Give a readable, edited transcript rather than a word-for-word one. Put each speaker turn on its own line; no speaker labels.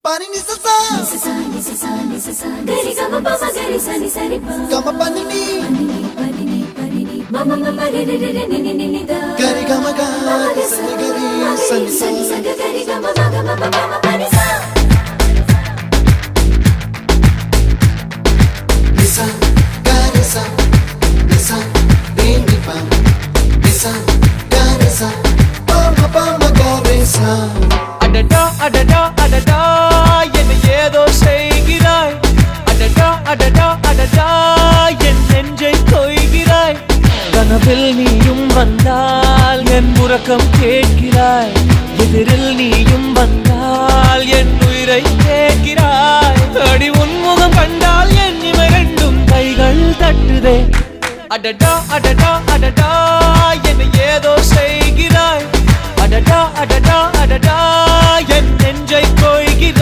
Pani ni sa sa gari ga ma pa ma gari sa ni sa ri pa ga ma pa ni ma ma ma pa re re re re ni ni da gari ga ma ga sa ni gari sa ni sa gari ga ma ga ma pa ma pa ni sa ni sa gari sa ni sa re ni pa ni sa gari sa pa ma gari sa
adada adada adada என்ன ஏதோ செய்கிறாய் அடடா அடடா அடடா என் நெஞ்சை கொய்கிறாய் கனவில் நீயும் வந்தால் என் உறக்கம் கேட்கிறாய் எதிரில் நீயும் வந்தால் என் உயிரை கேட்கிறாய் அடி உன்முகம் கண்டால் என் இமை ரெண்டும் கைகள் தட்டுதே அடடா அடடா அடடா என்ன ஏதோ செய்கிறாய் அடடா அடடா அடடா என் நெஞ்சை